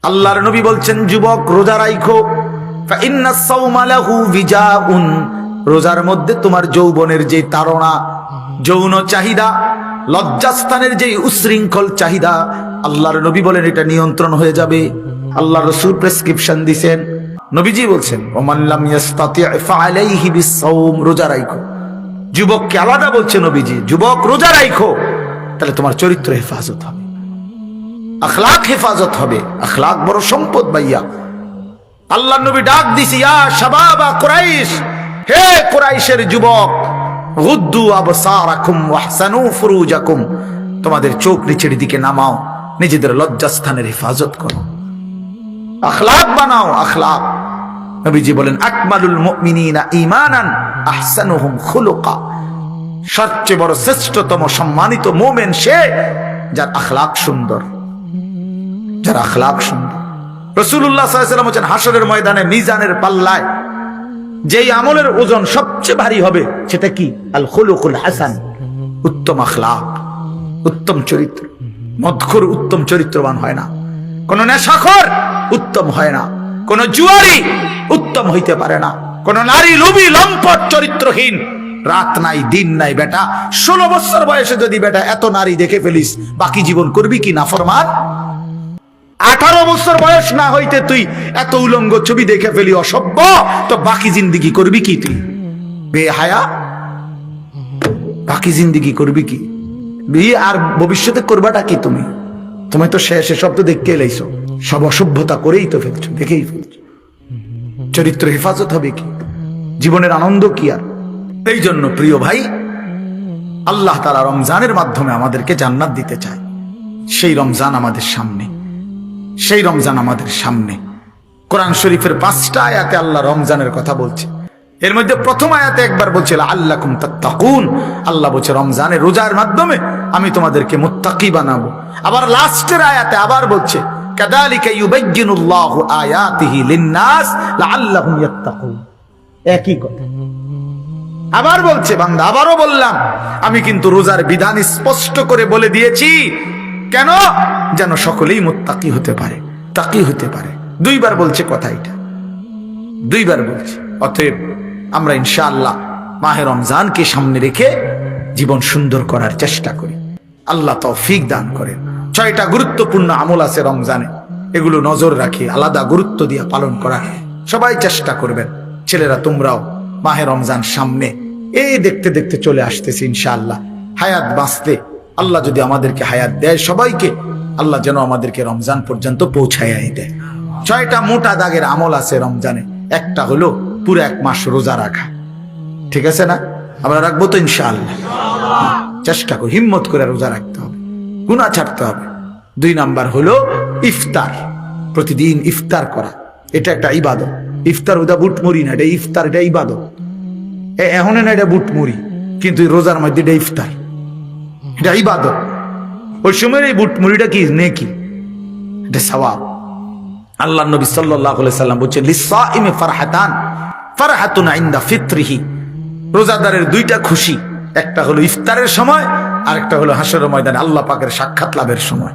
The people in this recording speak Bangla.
আল্লাহর নবী বলছেন, যুবক রোজা রাখো, ফা ইন্নাস সাওমা লাহু বিজাউন, রোজার মধ্যে তোমার যৌবনের যে তাড়না, যৌন চাহিদা, লজ্জাস্থানের যে উশৃঙ্খল চাহিদা, আল্লাহর নবী বলেন এটা নিয়ন্ত্রণ হয়ে যাবে। আল্লাহ রাসূল প্রেসক্রিপশন দিবেন, নবীজি বলছেন, ওমান লাম ইস্তাতি' ফাআলাইহি বিস-সাওম, রোজা রাখো। যুবককে আলাদা বলছে নবীজি, যুবক রোজা রাখো, তাহলে তোমার চরিত্র হেফাজত হবে, আখলাক হেফাজত হবে। আখলাক বড় সম্পদ ভাইয়া। আল্লাহ নবী ডাক দিছি, ইয়া শাবাবা কুরাইশ, হে কুরাইশের যুবক, গুদ্দু আবসারাকুম ওয়াহসানু ফুরুজাকুম, তোমাদের চোখ নিচের দিকে নামাও, নিজেদের লজ্জাস্থানের হেফাজত করো, আখলাক বানাও, আখলাক। নবীজি বলেন, আকমালুল মুমিনিনা ঈমানান আহসানুহুম খুলুকা, সবচেয়ে বড় শ্রেষ্ঠতম সম্মানিত মুমিন সে যার আখলাক সুন্দর, যার আখলাক সুন্দর। রাসূলুল্লাহ সাল্লাল্লাহু আলাইহি ওয়াসাল্লাম বলেন, হাশরের ময়দানে মিজানের পাল্লায় যেই আমলের ওজন সবচেয়ে ভারী হবে সেটা কি? আল খুলুকুল হাসান, উত্তম আখলাক, উত্তম চরিত্র। মদখোর উত্তম চরিত্রবান হয় না, কোন নেশাখোর উত্তম হয় না, কোন জুয়ারি উত্তম হইতে পারে না, কোন নারী লোভী লম্পট চরিত্রহীন, রাত নাই দিন নাই। বেটা 16 বছর বয়সে যদি বেটা এত নারী দেখে ফেলিস, বাকি জীবন করবি কি নাফরমান? 18 বছর বয়স না হইতে তুই এত উলঙ্গ ছবি দেখে ফেলি, অসভ্য, তো বাকি জিন্দিগি করবি কি তুই? বেহায়া, বাকি জিন্দিগি করবি কি? বিয়ে আর ভবিষ্যতে করবাটা কি তুমি? তুমি তো শেষে সব তো দেখতে এলাইছো, সব অসভ্যতা করেই তো ফেলছো, দেখেই ফেলছো। চরিত্র হেফাজত হবে কি? জীবনের আনন্দ কি আর? এই জন্য প্রিয় ভাই, আল্লাহ তাআলা রমজানের মাধ্যমে আমাদেরকে জান্নাত দিতে চায়। সেই রমজান আমাদের সামনে, সেই রমজান আমাদের সামনে। কোরআন শরীফের 5টা আয়াতে আল্লাহ রমজানের কথা বলছে। এর মধ্যে প্রথম আয়াতে একবার বলছে লাআল্লাকুম তাত্তাকুন, আল্লাহ বলছে রমজানের রোজার মাধ্যমে আমি তোমাদেরকে মুত্তাকি বানাবো। আবার লাস্টের আয়াতে আবার বলছে কাযালিকা ইউবায়্যিনুল্লাহু আয়াতিহি লিন-নাস লাআল্লাহুম ইয়াত্তাকুন, একই কথা। আবার বলছে বান্দা, আবারও বললাম, আমি কিন্তু রোজার বিধান স্পষ্ট করে বলে দিয়েছি, কেন? যেন সকলেই মুত্তাকি হতে পারে, তাকি হতে পারে। 2বার বলছে কথা, এটা 2বার বলছে। অতএব আমরা ইনশাআল্লাহ মাহে রমজানকে সামনে রেখে জীবন সুন্দর করার চেষ্টা করি। আল্লাহ তৌফিক দান করেন। 6টা গুরুত্বপূর্ণ আমল আছে রমজানে, এগুলো নজর রাখি, আলাদা গুরুত্ব দিয়ে পালন করা সবাই চেষ্টা করবেন। ছেলেরা তোমরাও মাহে রমজান সামনে, এই দেখতে দেখতে চলে আসতেছে ইনশাআল্লাহ। হায়াত বাঁচতে, আল্লাহ যদি আমাদেরকে হায়াত দেয় সবাইকে, আল্লাহ যেন আমাদেরকে রমজান পর্যন্ত পৌঁছায় দেয়। 6টা মোটা দাগের আমল আছে রমজানে। একটা হলো পুরো 1 মাস রোজা রাখা, ঠিক আছে না? আমরা রাখবো তো ইনশাআল্লাহ, চেষ্টা করি, হিম্মত করে রোজা রাখতে হবে, গুনাহ ছাড়তে হবে। 2 নাম্বার হলো ইফতার, প্রতিদিন ইফতার করা, এটা একটা ইবাদত। ইফতার ওটা বুট মুড়ি না, এটা ইফতার, এটা ইবাদত। এখন না এটা বুট মুড়ি, কিন্তু রোজার মধ্যে এটা ইফতার, এটা ইবাদত। ওই সময়ের এই বুট মুড়িটা কি নেকি, এটা সওয়াব। আল্লাহ নবী সাল্লাল্লাহু আলাইহি সাল্লাম বলেছেন লিসাইমি ফারহাতান, ফারহাতুন ইনদা ফিত্রিহি, রোজাদারের 2টা খুশি, একটা হলো ইফতারের সময়, আর একটা হলো হাশরের ময়দানে আল্লাহ পাকের সাক্ষাৎ লাভের সময়।